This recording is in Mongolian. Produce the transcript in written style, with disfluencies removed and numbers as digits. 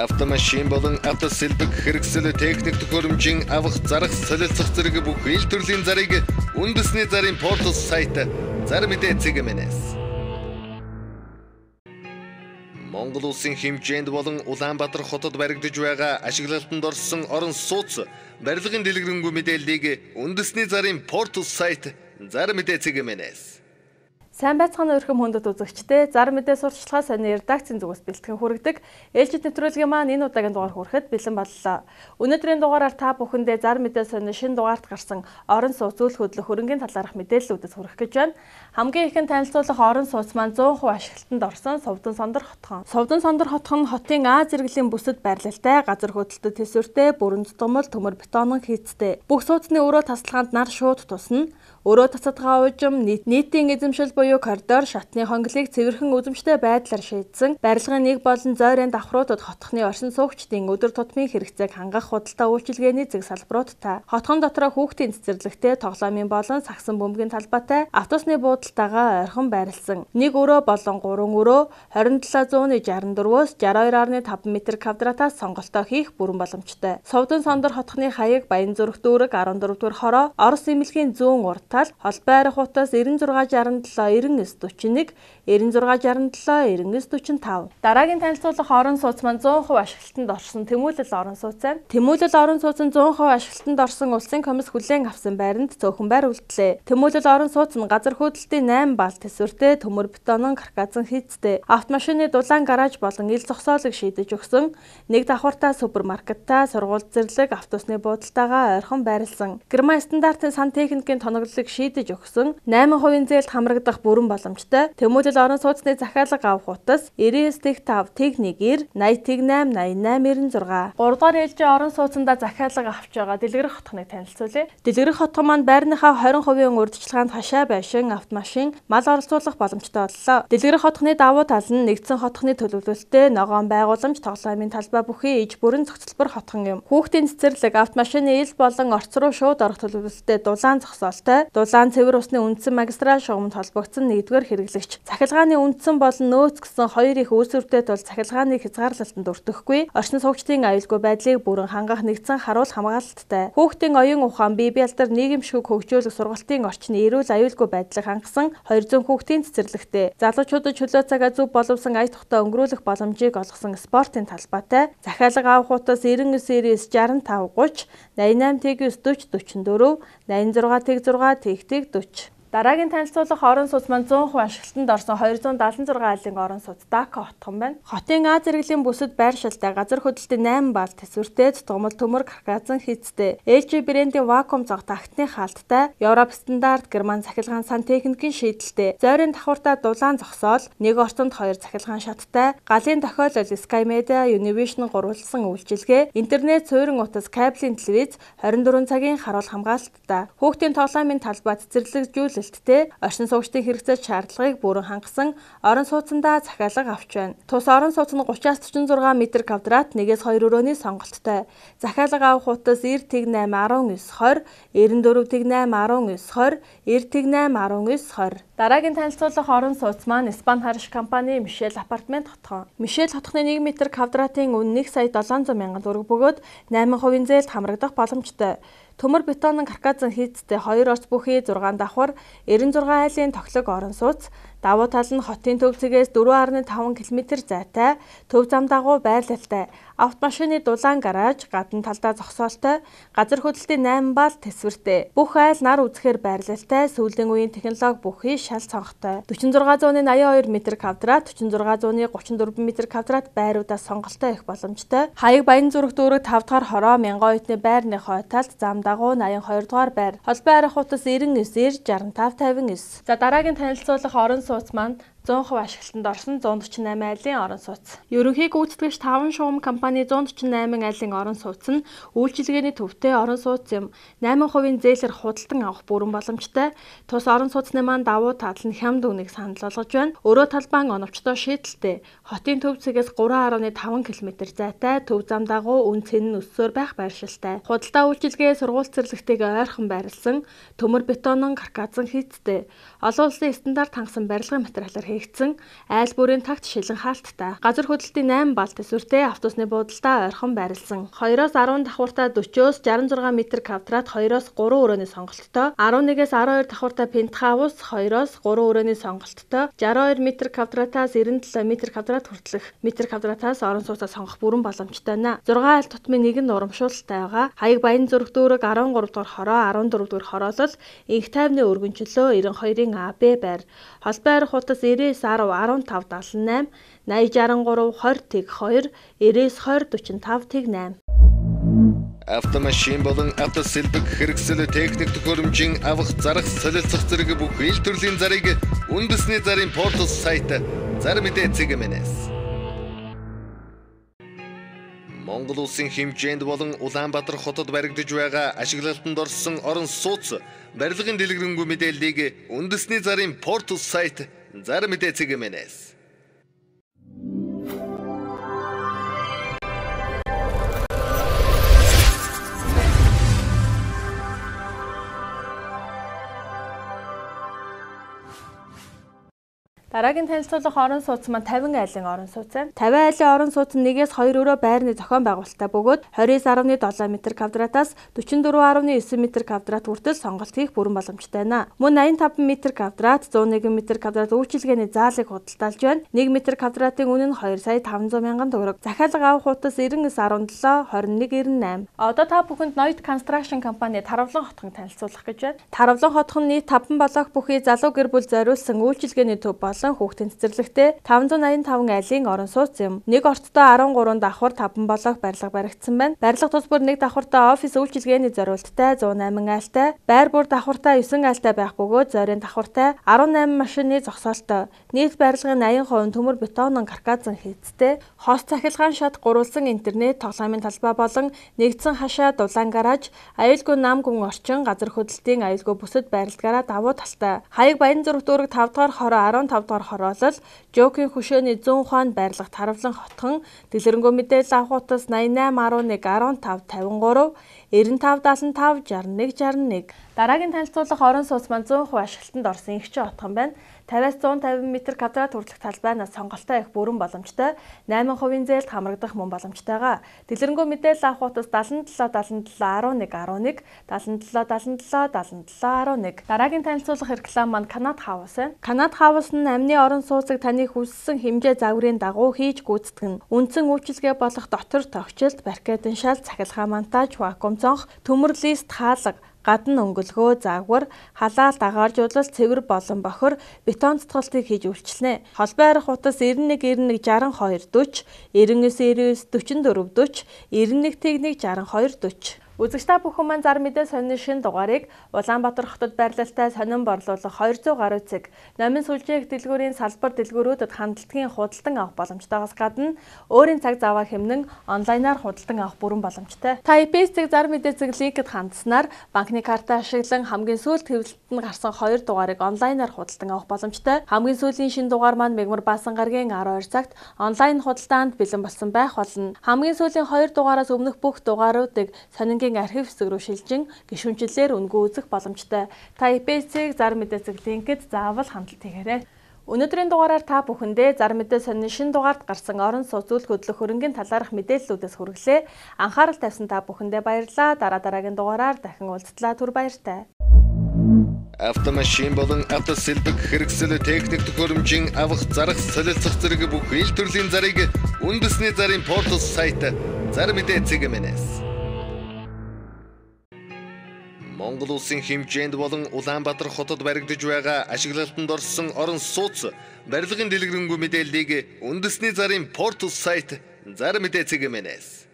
Автомашин болон автосэлбэг хэрэгсэл техник төхөөрөмжийн авах зарах солилцох зэрэг бүх ил төрлийн зарыг үндэсний зарын портал сайт Зар мэдээ цэгмэнэс. Монгол улсын хэмжээнд болон Улаанбаатар хотод баригдаж байгаа ашиглалтанд орсон орон сууц барилгын дэлгэрэнгүй мэдээллийг үндэсний зарын портал сайт Зар мэдээ цэгмэнэс. Сайн байцгаана өрхөм хүндэт үзэгчдээ Зар мэдээ сурталчилгаа сонины редакцийн зүгээс бэлтгэн хүргэдэг ээлжид нэвтрүүлгийн маань энэ удаагийн дугаар хүрэхэд бэлэн боллоо. Өнөөдрийн дугаараар та бүхэндээ Зар мэдээ сонины шинэ дугаарт гарсан орон сууц үйл хөдлөх хөрөнгийн талаарх мэдээллүүдэд хүргэх гэж байна. Хамгийн ихэнд танилцуулах орон сууц маань 100% ашиглалтанд орсон Совдон Сондөр хотхон. Совдон Сондор хотхон хотын А зэрэглэлийн бүсэд байрлалтай, газар хөдлөлтөд тэсвэртэй, бүрэн тутамл, төмөр бетонын хийцтэй. Бүх сууцны өрөө тасалгаанд нар шууд тусна. Өрөө тасадгаа уужим нийтийн эзэмшил буюу коридор шатны хонглыг цэвэрхэн үзэмжтэй байдлаар шийдсэн. Барилгын нэг болон зойрын давхруудад хотхны оршин суугчдын өдөр тутмын хэрэгцээг хангах худалдаа үйлчилгээний зэг салбаруудтай, хотхон дотроо хүүхдийн цэцэрлэгтэй, тоглоомын болон сагсан бөмбөгийн талбайтай автобусны буудалтайгаа ойрхон байрлсан. Нэг өрөө болон 3 өрөө 2764-өөс 62.5 м2-аас сонголтоо хийх бүрэн боломжтой. Совдон Сондор хотхны хаяг Баянзүрх дүүрэг 14 дугаар хороо Орос эмнэлгийн зүүн урд тал Холбай хотоос 9667 9941 9667 9945. Дараагийн танилцуулах орон сууц маань 100% ашиглалтанд орсон Тэмүүлэл орон сууц байна. Тэмүүлэл орон сууц нь 100% ашиглалтанд орсон улсын комисс хүлээн авсан байранд цөөхөн байр үлдлээ. Тэмүүлэл орон сууц нь газар хөдлөлтийн 8 бал тэсвэртэй, төмөр бетонын карказан хийцтэй, автомашины дулаан гараж болон ил зогсоолыг шийдэж өгсөн, нэг давхартай супермаркеттай, сургууль зэрлэг, автобусны буудалтайгаа ойрхон байрлсан. Герман стандартын сан техникийн тоноглолыг шийдэж өгсөн 8% зээлд хамрагдах бүрэн боломжтой. Тэмүүлэл орон сууцны захиалга авах утас 99-5 Т1 80-8 88-96. 3 дугаар ээлжийн орон сууцанда захиалга авч байгаа Дэлгэрэх хотхоныг танилцуулъя. Дэлгэрэх хотхон маань байрныхаа 20% урьдчилгаанд хашаа байшин, автомашин, мал оролцуулах боломжтой боллоо. Дэлгэрэх хотхны давуу тал нь нэгдсэн хотхны төлөвлөлттэй ногоон байгууламж, тоглоомын талбай бүхий иж бүрэн зохицолбор хотхон юм. Хүүхдийн цэцэрлэг, автомашины ил болон орц руу шууд орох төлөвлөлттэй дулаан зогсоолтой, дулаан цэвэр усны үндсэн магистраль шугамд холбогдсон нэгдүгээр хэрэглэгч. Цахилгааны үндсэн болон нөөц гэсэн хоёр их үүсвэртэй тул цахилгааны хязгаарлалтанд өртөхгүй, орчин суугчдын аюулгүй байдлыг бүрэн хангах нэгдсэн харуул хамгаалалттай. Хүүхдийн оюун ухаан, бие бэлдэр, нийгэмшиг хөгжүүлэх сургалтын орчны эрүүл аюулгүй байдлыг хангасан 200 хүүхдийн цэцэрлэгтэй. Залуучуудад чөлөө цагаа зөв боловсон ая тухтай өнгөрүүлэх боломжийг олгосон спортын талбайтай. Захиалга авах утас 99 65 30 88 40 44 86 6 40. Дараагийн танилцуулах орон сууц маань 100% ашиглалтанд орсон 276 айлын орон сууц Дака хотхон байна. Хотын А зэрэглэлийн бүсэд байршилтай, газар хөдлөлтийн 8 бал тэсвэртэй, тутамл, төмөр карказан хийцтэй, LG брендийн вакуум зог тагтны хаалттай, Европ стандарт Герман цахилгаан сан техникийн шийдэлтэй, зойрын давхартай дулаан зогсоол, нэг орчинд 2 цахилгаан шаттай, галын тохиолол SkyMedia Univision гурвалсан үйлчилгээ, интернет суурин утас, кабелийн телевиз, 24 цагийн харуул хамгаалалттай, хүүхдийн тоглоомын талбай цэцэрлэгжүүл оршин суугчдын хэрэгцээ шаардлагыг бүрэн хангасан орон сууцандаа захиалга авч байна. Тус орон сууц нь 30-46 м2, 1-2 өрөөний сонголттой. Захиалга авах утас 90-8 19 20, 94-8 19 20, 90-8 19 20. Дараагийн танилцуулах орон сууц маань Испани харш компани Мишель апартмент хотхон. Мишель хотхны 1 м2-ийн үн 1,700,000 төгрөг бөгөөд 8% зээлд хамрагдах боломжтой. Төмөр бетонын карказан хийцтэй 2 орц бүхий 6 давхар 96 айлын тоглог орон сууц. Давуу тал нь хотын төв цэгээс 4.5 км зайтай, төв зам дагуу байрлалтай, автомашины дулаан гараж, гадна талдаа зогсоолтой, газар хөдлөлтийн 8 бал тэсвэртэй. Бүх айл нар үзэхээр байрлалтай, сүүлийн үеийн технологи бүхий шал цонхтой. 4682 м2, 4634 м2 байруудаас сонголтоо их боломжтой. Хаяг Баянзүрх дүүрэг 5 дугаар хороо Мянган оюутны байрны хой талд зам дагуу 82 дугаар байр. Холбай хотоос 99 65 59. За дараагийн танилцуулах орон сууц маань 100% ашиглалтанд орсон 148 айлын орон сууц. Ерөнхий гүйцэтгэгч 5 шугам компани 148 айлын орон сууц нь үйлчилгээний төвтэй орон сууц юм. 8% зээлээр худалдан авах бүрэн боломжтой. Тус орон сууцны маань давуу тал нь хямд үнийг санал болгож байна. Өрөө талбайн оновчтой шийдэлтэй. Хотын төв цэгээс 3.5 км зайтай, төв зам дагуу үн цэн нь өссөөр байх байршилтай. Худалдаа үйлчилгээ сургууль цэцэрлэгтэйгээ ойрхон байрлсан, төмөр бетонын карказан хийцтэй. Олон улсын стандарт хангасан барилгын материалаар хийгдсэн айл бүрийн тагт шилэн хаалттай. Газар хөдлөлтийн 8 балт төсвөртэй автобусны буудалтай ойрхон байрлсан. 2-оос 10 давхуртай 40-оос 66 м2-т 2-оос 3 өрөөний сонголттой, 11-ээс 12 давхуртай пентхаус 2-оос 3 өрөөний сонголттой, 62 м2-аас 97 м2 хүртэлх м2-аас орон сууцаа сонгох бүрэн боломжтой байна. 6 айл тутмын нэг нь урамшуулалтай байгаа. Хаяг Баян зүрх дүүрэг 13 дугаар хороо, 14 дугаар хороолол инх тайвны өргөнчлөө 92-ын АБ байр. Холбоо арих хутас 90-10 1578 8063 20 2 90 20 45 8. Автомашин болон автосэлбэг хэрэгсэл техник төхөөрөмжийн авах зарах солилцох зэрэг бүх ил төрлийн зарыг үндэсний зарын портал сайт Зар мэдээ цэгмэнэс. Монгол улсын хэмжээнд болон Улаанбаатар хотод баригдаж байгаа ашиглалтанд орсон орон сууц барилгын дэлгэрэнгүй мэдээллийг үндэсний зарын портал сайт Зар мэдээ цэгмэнэс. Дараагийн танилцуулах орон сууц маань 50 айлын орон сууц байна. 50 айлын орон сууц нь 1-ээс 2 өрөө байрны зохион байгуулалттай бөгөөд 29.7 м2-аас 44.9 м2 хүртэл сонголт хийх бүрэн боломжтой байна. Мөн 85 м2-аас 101 м2 үйлчилгээний заалыг худалдаалж байна. 1 м2-ийн үнэ нь 2,500,000 төгрөг. Захиалга авах хутас 9917 2198. Одоо та бүхэнд Noid Construction компани Таравлан хотхон танилцуулах гэж байна. Таравлан хотхон нийт 5 блок бүхий залуу гэр бүл зориулсан үйлчилгээний төв хүүхдийн цэцэрлэгтэй 585 айлын орон сууц юм. Нэг орттой 13 давхар 5 блок барилга баригдсан байна. Барилга тус бүр нэг давхартай офис үйлчилгээний зориулттай 108 айлтай, байр бүр давхартай 9 айлтай байх бөгөөд зорийн давхартай 18 машины зогсоолтой. Нийт барилгын 80% төмөр бетонон карказан хийцтэй. Хос цахилгаан шат гурвалсан интернет, тоглоомын талбай болон нэгдсэн хашаа дулаан гараж, аюулгүй нам гүн орчин, газар хөдлөлтийн аюулгүй бүсэд байрладгаараа давуу талтай. Хаяг Баян зүрх дүүрэг 5 дугаар хороо 15 дугаар хороолол, Жокийн хөшөөний 100 ухаанд байрлах Таравлан хотхон, дэлгэрэнгүй мэдээлэл авах утас 8811 15 53 95 75 61 61. Дараагийн танилцуулах орон сууц маань 100% ашиглалтанд орсон Игчэн хотхон байна. 50-аас 150 м2 хүртэлх талбайнаас сонголтоо их бүрэн боломжтой. 8% зээлд хамрагдах мөн боломжтойгоо. Дэлгэрэнгүй мэдээлэл авах утас 77 77 11 11 77 77 77 11. Дараагийн танилцуулах реклам маань Канад хаус байна. Канад хаус нь амны орон сууцыг таны хүссэн хэмжээ загварын дагуу хийж гүйцэтгэнэ. Үндсэн үйлчилгээ болох дотор тогтчлт, баркетын шал, цахилгаан монтаж, вакуум цонх, төмөр лист хаалга, гадна өнгөлгөө, загвар, халаалт, агааржуулалт, цэвэр болон бохор, бетон цэцгэлтийг хийж үйлчилнэ. Холбоо арих утас 91 91 62 40, 99 99 44 40, 91 61 62 40. Үзэгч та бүхэн маань Зар мэдээ сонины шинэ дугаарыг Улаанбаатар хотод байрлалтай сонин борлуулах 200 гаруй цэг, номын сүлжээх дэлгүүрийн салбар дэлгүүрүүдэд хандлтгийн худалдан авах боломжтойгоос гадна өөрийн цаг заваа хэмнэн онлайнаар худалдан авах бүрэн боломжтой. Та IPS цэг Зар мэдээ цэг линкэд хандаснаар банкны карта ашиглан хамгийн сүүлд хэвлэлтэнд гарсан 2 дугаарыг онлайнаар худалдан авах боломжтой. Хамгийн сүүлийн шинэ дугаар маань Мегмар Баасан гарагийн 12 цагт онлайн худалдаанд бэлэн болсон байх болно. Хамгийн сүүлийн 2 дугаараас өмнөх бүх дугааруудыг сонингийн архив хэсэг рүү шилжин гишүүнчлэлээр үнгүй үзэх боломжтой. Та IPS-ийг Зар мэдээ цэг линкэд заавал хандлт хийгээрэй. Өнөөдрийн дугаараар та бүхэндээ Зар мэдээ сонины шинэ дугаард гарсан орон сууц үйл хөдлөх хөрөнгийн талаарх мэдээллүүдээс хүргэлээ. Анхаарал тавьсан та бүхэндээ баярлалаа. Дараагийн дугаараар дахин уулзтлаа. Түр баяртай. Автомашин болон автосэлбэг хэрэгсэл техник төхөөрөмжийн авах зарах солилцох зэрэг бүх ил төрлийн зарыг үндэсний зарын портал сайт Зар мэдээ цэгмэнэс. Монгол улсын хэмжээнд болон Улаанбаатар хотод баригдаж байгаа ашиглалтанд орсон орон сууц барилгын дэлгэрэнгүй мэдээллийг үндэсний зарын портал сайт Зар мэдээ цэгмэнэс.